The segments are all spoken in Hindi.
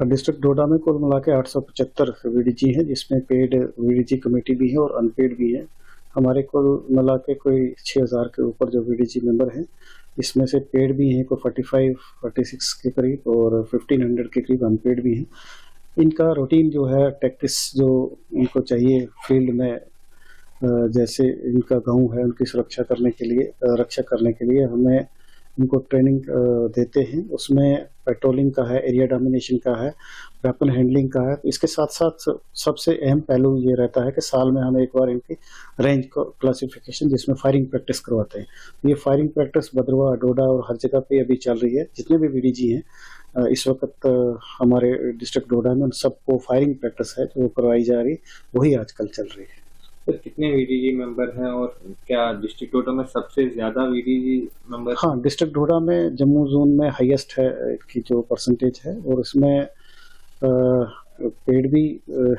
डिस्ट्रिक्ट डोडा में कुल मिला के 875 वीडीजी है, जिसमें पेड वीडीजी कमेटी भी है और अनपेड भी है। हमारे कुल मिला के कोई 6000 के ऊपर जो वीडीजी मेंबर हैं, इसमें से पेड भी हैं कोई 45-46 के करीब और 1500 के करीब अनपेड भी हैं। इनका रूटीन जो है टैक्टिस जो इनको चाहिए फील्ड में, जैसे इनका गांव है उनकी सुरक्षा करने के लिए, रक्षा करने के लिए हमें इनको ट्रेनिंग देते हैं। उसमें पेट्रोलिंग का है, एरिया डोमिनेशन का है, वेपन हैंडलिंग का है। इसके साथ साथ सबसे अहम पहलू ये रहता है कि साल में हम एक बार इनकी रेंज क्लासिफिकेशन जिसमें फायरिंग प्रैक्टिस करवाते हैं। ये फायरिंग प्रैक्टिस भद्रवाह, डोडा और हर जगह पे अभी चल रही है। जितने भी वीडीजी हैं इस वक्त हमारे डिस्ट्रिक्ट डोडा में, सबको फायरिंग प्रैक्टिस है जो करवाई जा रही, वही आजकल चल रही है। तो कितने वीडीजी मेंबर हैं और क्या डिस्ट्रिक्ट डोडा में सबसे ज्यादा वीडीजी मेंबर? हाँ, डिस्ट्रिक्ट डोडा में जम्मू जोन में हाईएस्ट है की जो परसेंटेज है, और इसमें पेड भी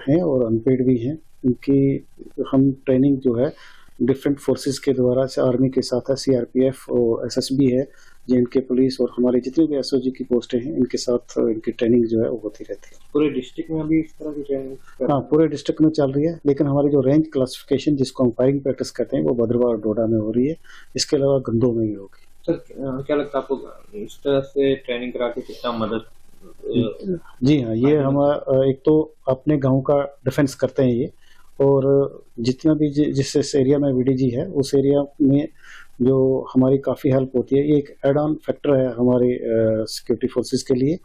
हैं और अनपेड भी हैं। इनकी हम ट्रेनिंग जो है डिफरेंट फोर्सेस के द्वारा, आर्मी के साथ है, सीआरपीएफ और एसएसबी है, जेएंडके पुलिस और हमारे जितने भी एसओजी की पोस्टें हैं, इनके साथ इनकी ट्रेनिंग जो है वो होती रहती है। पूरे डिस्ट्रिक्ट में अभी इस तरह की ट्रेनिंग? हाँ, पूरे डिस्ट्रिक्ट में चल रही है, लेकिन हमारी जो रेंज क्लासिफिकेशन जिसको हम फायरिंग प्रैक्टिस कहते हैं वो भद्रवाह और डोडा में हो रही है। इसके अलावा गंदों में भी होगी। सर क्या लगता है आपको इस तरह से ट्रेनिंग करा के कितना मदद? जी हाँ, ये हमारा एक तो अपने गांव का डिफेंस करते हैं ये, और जितना भी जिस एरिया में वीडीजी है उस एरिया में जो हमारी काफ़ी हेल्प होती है। ये एक एड ऑन फैक्टर है हमारे सिक्योरिटी फोर्सेस के लिए,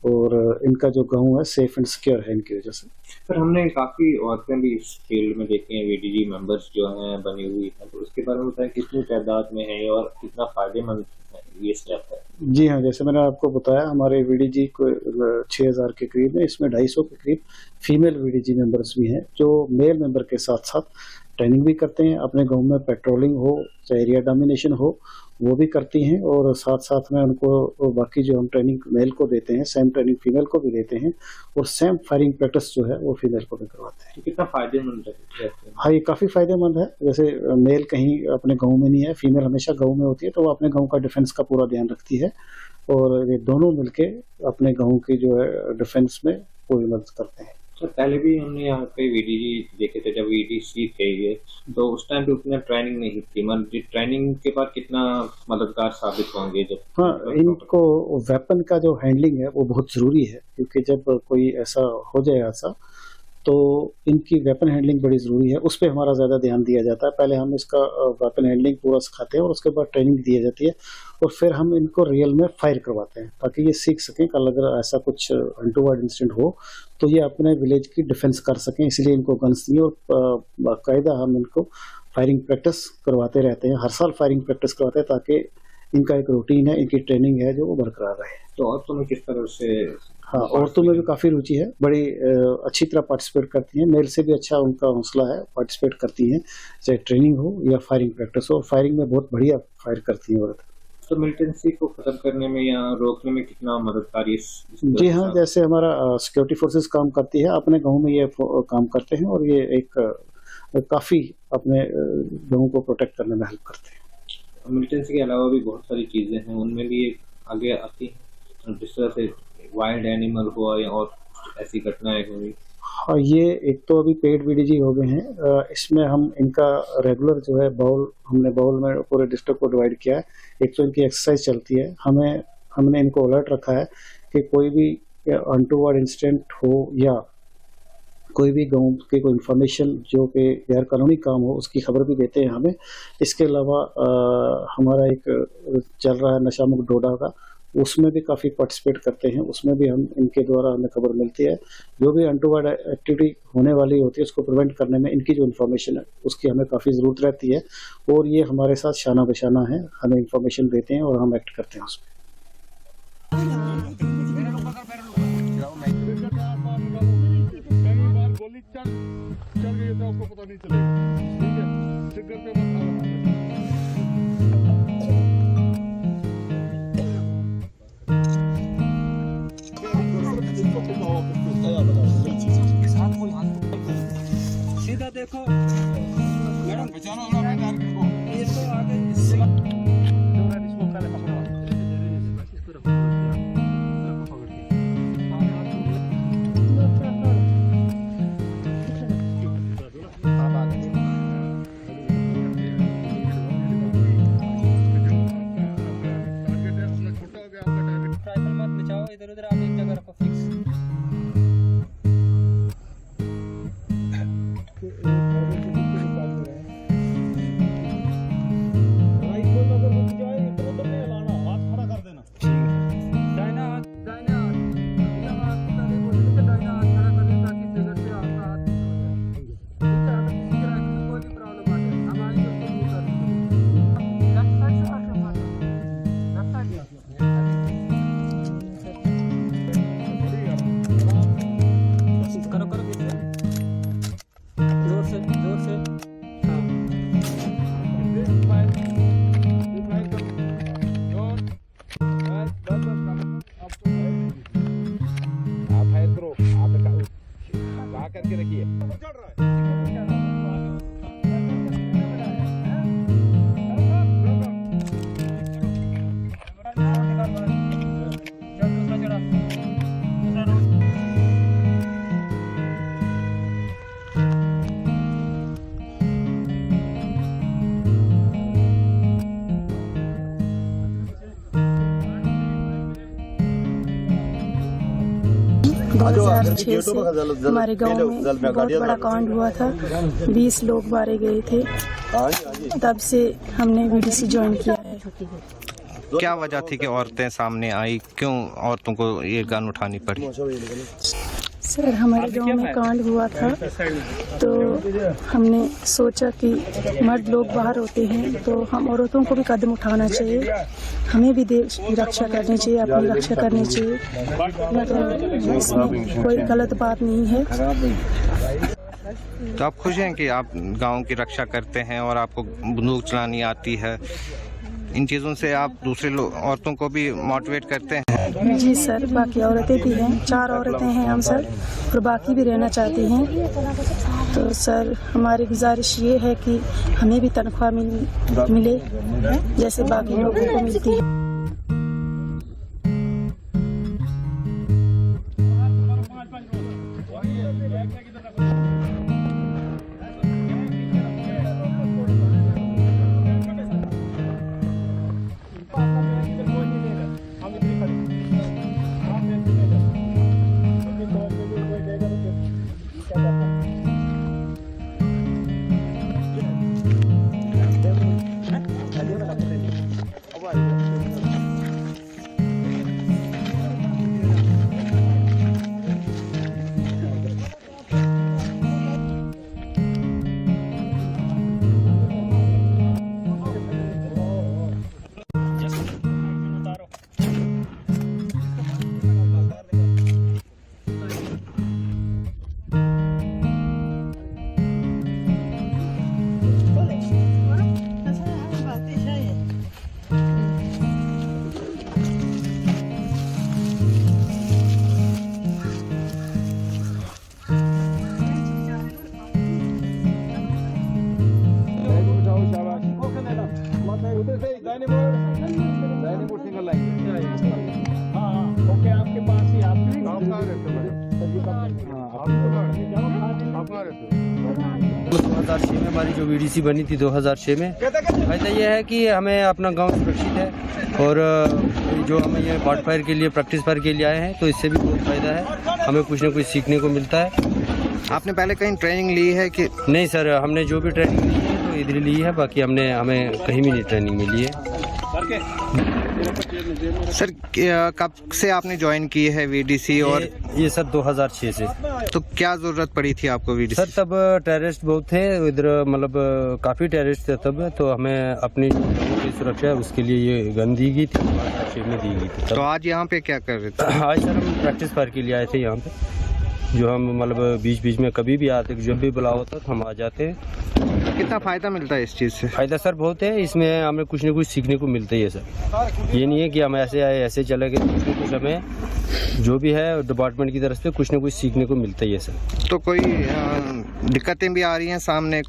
और इनका जो गांव है सेफ एंड सिक्योर है इनकी वजह से। सर हमने काफ़ी औरतें भी इस फील्ड में देखी हैं, वीडीजी मेंबर्स जो हैं बनी हुई हैं, तो उसके बारे में बताएं कितनी तादाद में है और कितना फायदेमंद ये स्टेप है? जी हाँ, जैसे मैंने आपको बताया हमारे वीडीजी को 6000 के करीब है, इसमें 250 के करीब फीमेल वीडीजी मेंबर्स भी हैं जो मेल मेंबर के साथ साथ ट्रेनिंग भी करते हैं। अपने गांव में पेट्रोलिंग हो चाहे एरिया डोमिनेशन हो वो भी करती हैं, और साथ साथ में उनको बाकी जो हम ट्रेनिंग मेल को देते हैं सेम ट्रेनिंग फीमेल को भी देते हैं, और सेम फायरिंग प्रैक्टिस जो है वो फीमेल को भी करवाते हैं। कितना फायदेमंद है? हाँ, ये काफ़ी फायदेमंद है। जैसे मेल कहीं अपने गांव में नहीं है, फीमेल हमेशा गांव में होती है, तो वो अपने गांव का डिफेंस का पूरा ध्यान रखती है, और ये दोनों मिलके अपने गांव की जो है डिफेंस में पूरी मदद करते हैं। तो पहले भी हमने यहाँ पे वीडीजी देखे थे, जब वीडीसी थे ये, तो उस टाइम पे उतना ट्रेनिंग नहीं थी। मतलब ट्रेनिंग के बाद कितना मददगार साबित होंगे जब? हाँ, इनको वेपन का जो हैंडलिंग है वो बहुत ज़रूरी है, क्योंकि जब कोई ऐसा हो जाए ऐसा तो इनकी वेपन हैंडलिंग बड़ी ज़रूरी है। उस पर हमारा ज़्यादा ध्यान दिया जाता है। पहले हम इसका वेपन हैंडलिंग पूरा सिखाते हैं और उसके बाद ट्रेनिंग दी जाती है, और फिर हम इनको रियल में फायर करवाते हैं ताकि ये सीख सकें कल अगर ऐसा कुछ अनटूवर्ड इंसिडेंट हो तो ये अपने विलेज की डिफेंस कर सकें। इसलिए इनको गन्स दी और बाकायदा हम इनको फायरिंग प्रैक्टिस करवाते रहते हैं। हर साल फायरिंग प्रैक्टिस करवाते हैं ताकि इनका एक रूटीन है, इनकी ट्रेनिंग है जो वो बरकरार रहे। तो औरतों में किस तरह से? हाँ, औरतों में भी काफ़ी रुचि है, बड़ी अच्छी तरह पार्टिसिपेट करती हैं। मेल से भी अच्छा उनका हौसला है, पार्टिसिपेट करती हैं, चाहे ट्रेनिंग हो या फायरिंग प्रैक्टिस हो। फायरिंग में बहुत बढ़िया फायर करती हैं औरत। तो मिलिटेंसी को खत्म करने में या रोकने में कितना मददगार? जी हाँ, जैसे हमारा सिक्योरिटी फोर्सेस काम करती है, अपने गाँव में ये काम करते हैं, और ये एक काफ़ी अपने गाँव को प्रोटेक्ट करने में हेल्प करते हैं। मिलिटेंसी के अलावा भी बहुत सारी चीज़ें हैं, उनमें भी आगे आती हैं, जिस तरह से वाइल्ड एनिमल हुआ या और ऐसी घटनाएं हुई। हाँ, ये एक तो अभी पेड वीडीजी हो गए हैं। इसमें हम इनका रेगुलर जो है हमने बाउल में पूरे डिस्ट्रिक्ट को डिवाइड किया है। एक तो इनकी एक्सरसाइज चलती है, हमने इनको अलर्ट रखा है कि कोई भी अनटूवर्ड इंसिडेंट हो या कोई भी गांव की कोई इन्फॉर्मेशन जो कि गैर कानूनी काम हो उसकी खबर भी देते हैं हमें। इसके अलावा हमारा एक चल रहा है नशा मुक्त डोडा का, उसमें भी काफ़ी पार्टिसिपेट करते हैं। उसमें भी हम इनके द्वारा हमें खबर मिलती है, जो भी अनटूवर्ड एक्टिविटी होने वाली होती है उसको प्रिवेंट करने में इनकी जो इन्फॉर्मेशन है उसकी हमें काफ़ी ज़रूरत रहती है, और ये हमारे साथ शाना बशाना है, हमें इन्फॉर्मेशन देते हैं और हम एक्ट करते हैं उसमें। चल गई तो आपको पता नहीं चलेगा, ठीक है? सिग्नल पे मत सीधा देखो मैडम, बचाना होगा अपने टारगेट को। इसको आगे इसको पहले पकड़ो, इसको रखो, पकड़ के आप आगे ट्राइपल मत बिछाओ, इधर उधर आप एक जगह रखो फिक्स। से हमारे गांव में बहुत बड़ा कांड हुआ था, 20 लोग मारे गए थे। तब से हमने वीडीसी ज्वाइन किया है। क्या वजह थी कि औरतें सामने आई, क्यों औरतों को ये गन उठानी पड़ी? सर, हमारे गांव में कांड हुआ था तो हमने सोचा कि मर्द लोग बाहर होते हैं तो हम औरतों को भी कदम उठाना चाहिए, हमें भी देश की रक्षा करनी चाहिए, अपनी रक्षा करनी चाहिए। इसमें कोई गलत बात नहीं है। तो आप खुश हैं कि आप गांव की रक्षा करते हैं और आपको बंदूक चलानी आती है? इन चीज़ों से आप दूसरे औरतों को भी मोटिवेट करते हैं? जी सर, बाकी औरतें भी हैं, 4 औरतें हैं हम सर, और बाकी भी रहना चाहती हैं। तो सर, हमारी गुजारिश ये है कि हमें भी तनख्वाह मिले जैसे बाकी लोगों को मिलती है। में हमारी जो वीडीसी बनी थी 2006 में, फायदा ये है कि हमें अपना गांव सुरक्षित है और जो हमें ये बॉट फायर के लिए प्रैक्टिस फायर के लिए आए हैं तो इससे भी बहुत फ़ायदा है, हमें कुछ ना कुछ सीखने को मिलता है। आपने पहले कहीं ट्रेनिंग ली है कि नहीं? सर, हमने जो भी ट्रेनिंग ली है तो इधर ली है, बाकी हमें कहीं भी नहीं ट्रेनिंग मिली है। सर, कब से आपने ज्वाइन की है वीडीसी? और ये सर 2006 से। तो क्या जरूरत पड़ी थी आपको वीडीसी? सर, तब टेररिस्ट बहुत थे इधर, मतलब काफ़ी टेररिस्ट थे तब, तो हमें अपनी सुरक्षा उसके लिए ये गन दी गई थी, 2006 में दी गई थी। तो आज यहाँ पे क्या कर रहे थे? आज सर हम प्रैक्टिस फायर के लिए आए थे यहाँ पे। जो हम मतलब बीच बीच में कभी भी आते, जब भी बुलाओ होता तो हम आ जाते हैं। कितना फ़ायदा मिलता है इस चीज़ से? फ़ायदा सर बहुत है, इसमें हमें कुछ न कुछ सीखने को मिलता ही है सर। ये नहीं है कि हम ऐसे आए ऐसे चले गए, कुछ न कुछ हमें जो भी है डिपार्टमेंट की तरफ से कुछ न कुछ सीखने को मिलता ही है सर। तो कोई दिक्कतें भी आ रही हैं सामने?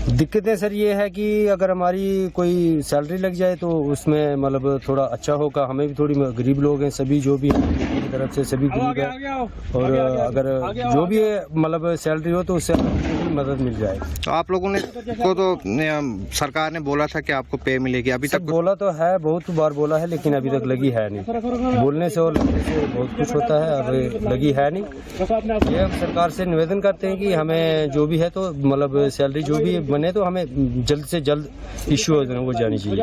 दिक्कतें सर ये है कि अगर हमारी कोई सैलरी लग जाए तो उसमें मतलब थोड़ा अच्छा होगा, हमें भी थोड़ी, गरीब लोग हैं सभी, जो भी है की तरफ से सभी गरीब है, और अगर जो भी है मतलब सैलरी हो तो उससे मदद मिल जाए। तो आप लोगों ने को तो सरकार ने बोला था कि आपको पे मिलेगी, अभी तक बोला तो है, बहुत बार बोला है, लेकिन अभी तक लगी है नहीं। बोलने से और लगने से बहुत कुछ होता है, अभी लगी है नहीं। ये हम सरकार से निवेदन करते हैं कि हमें जो भी है तो मतलब सैलरी जो भी बने तो हमें जल्द से जल्द इश्यू हो जानी चाहिए।